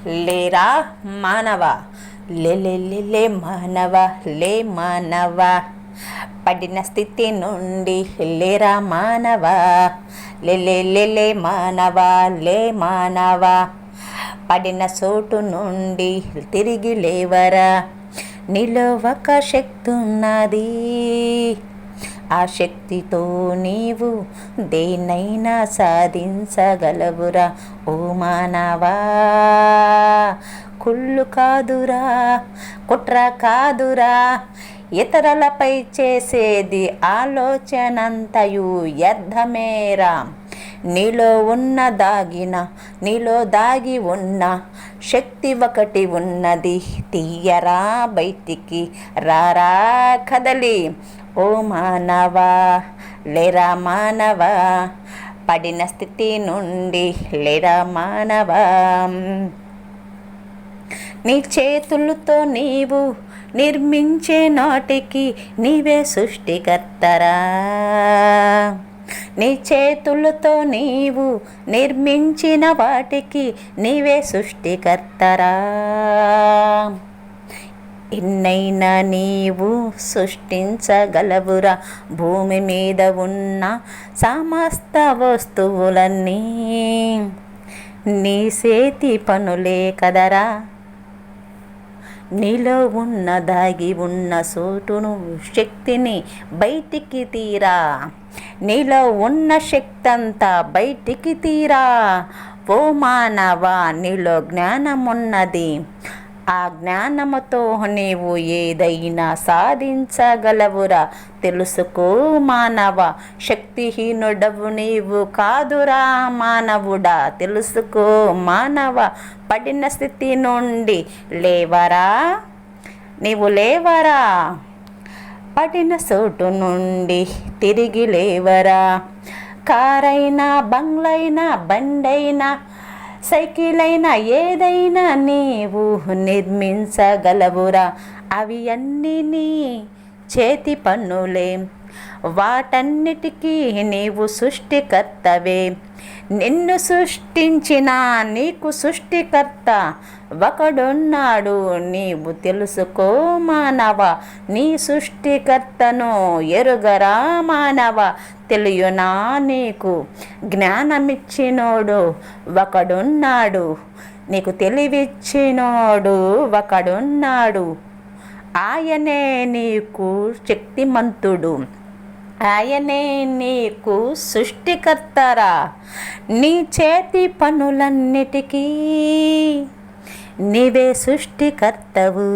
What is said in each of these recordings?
లేరా మానవ, లే మానవ, లే మానవ, పడిన స్థితి నుండి లేరా మానవ, లే మానవ, లే మానవ, పడిన చోటు నుండి తిరిగి లేవరా. నీలో ఒక శక్తి ఉన్నది, ఆ శక్తితో నీవు దేన్నైనా సాధించగలవురా. ఓ మానవా, కుళ్ళు కాదురా, కుట్ర కాదురా, ఇతరులపై చేసేది ఆలోచనంతయు వ్యర్థమేరా. నీలో దాగి ఉన్న శక్తి ఒకటి ఉన్నది, తీయరా బయటికి, రారా కదలి. ఓ మానవా, లేరా మానవా, పడిన స్థితి నుండి లేరా మానవా. నీ చేతులతో నీవు నిర్మించే నాటికి నీవే సృష్టికర్తరా. నీ చేతులతో నీవు నిర్మించిన వాటికి నీవే సృష్టికర్తరా. ఎన్నైనా నీవు సృష్టించగలవురా. భూమి మీద ఉన్న సమస్త వస్తువులన్నీ నీ చేతి పనులే కదరా. నీలో దాగి ఉన్న చోటును శక్తిని బయటికి తీరా. నీలో ఉన్న శక్తి అంతా బయటికి తీరా. ఓ మానవా, నీలో జ్ఞానం ఉన్నది, ఆ జ్ఞానముతో నీవు ఏదైనా సాధించగలవురా. తెలుసుకో మానవ, శక్తిహీనుడవు నీవు కాదురా మానవుడా. తెలుసుకో మానవ, పడిన స్థితి నుండి లేవరా, నీవు లేవరా. పడిన చోటు నుండి తిరిగి లేవరా. కారైనా, బంగ్లైనా, బండైనా, సైకిల్ అయినా, ఏదైనా నీవు నిర్మించగలవురా. అవి అన్నీ నీ చేతి పన్నులే, వాటన్నిటికీ నీవు సృష్టికర్తవే. నిన్ను సృష్టించిన నీకు సృష్టికర్త ఒకడున్నాడు, నీవు తెలుసుకో మానవ. నీ సృష్టికర్తను ఎరుగరా మానవ. తెలియనా నీకు జ్ఞానమిచ్చినోడు ఒకడున్నాడు, నీకు తెలివిచ్చినోడు ఒకడున్నాడు. ఆయనే నీకు శక్తిమంతుడు, ఆయనే నీకు సృష్టికర్తరా. నీ చేతి పనులన్నిటికీ నీవే సృష్టికర్తవు.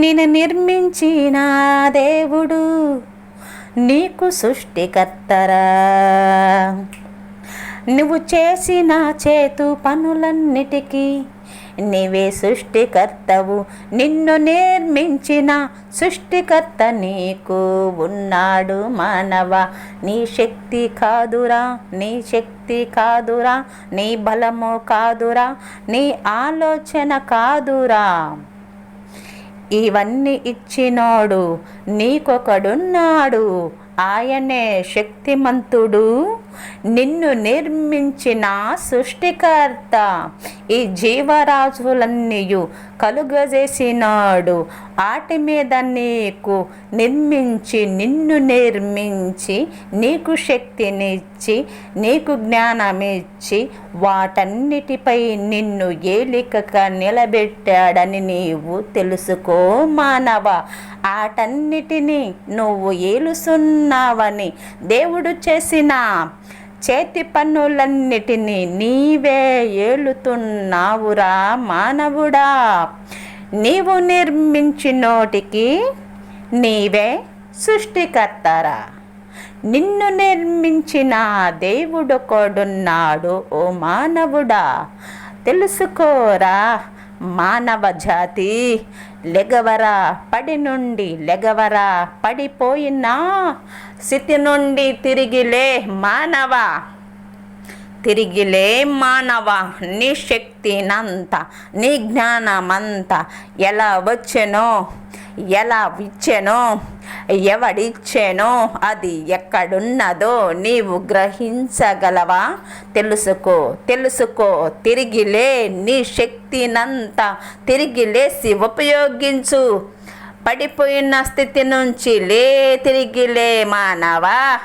నిన్ను నిర్మించిన దేవుడు నీకు సృష్టికర్తరా. నువ్వు చేసిన చేతు పనులన్నిటికీ నీవే సృష్టికర్తవు. నిన్ను నిర్మించిన సృష్టికర్త నీకు ఉన్నాడు మానవ. నీ శక్తి కాదురా, నీ శక్తి కాదురా, నీ బలము కాదురా, నీ ఆలోచన కాదురా. ఇవన్నీ ఇచ్చినోడు నీకొకడున్నాడు, ఆయనే శక్తిమంతుడు, నిన్ను నిర్మించిన సృష్టికర్త. ఈ జీవరాశులన్నీయు కలుగజేసినాడు, వాటి మీద నీకు నిర్మించి, నిన్ను నిర్మించి, నీకు శక్తినిచ్చి, నీకు జ్ఞానమిచ్చి, వాటన్నిటిపై నిన్ను ఏలికగా నిలబెట్టాడని నీవు తెలుసుకో మానవ. వాటన్నిటినీ నువ్వు ఏలుస్తున్నావని దేవుడు చేసిన చేతి పన్నులన్నిటినీ నీవే ఏలుతున్నావురా మానవుడా. నీవు నిర్మించినోటికి నీవే సృష్టికర్తరా. నిన్ను నిర్మించిన దేవుడొకడున్నాడు ఓ మానవుడా. తెలుసుకోరా మానవ జాతి. లెగవరా, పడి నుండి లెగవరా, పడిపోయిన స్థితి నుండి తిరిగిలే మానవ, తిరిగిలే మానవ. నీ శక్తినంతా, నీ జ్ఞానమంతా ఎలా వచ్చెనో, ఎలా ఇచ్చెనో, ఎవడిచ్చెనో, అది ఎక్కడున్నదో నీవు గ్రహించగలవా? తెలుసుకో, తిరిగిలే, నీ శక్తినంతా తిరిగి లేసి ఉపయోగించు. పడిపోయిన స్థితి నుంచి తిరిగిలే మానవా.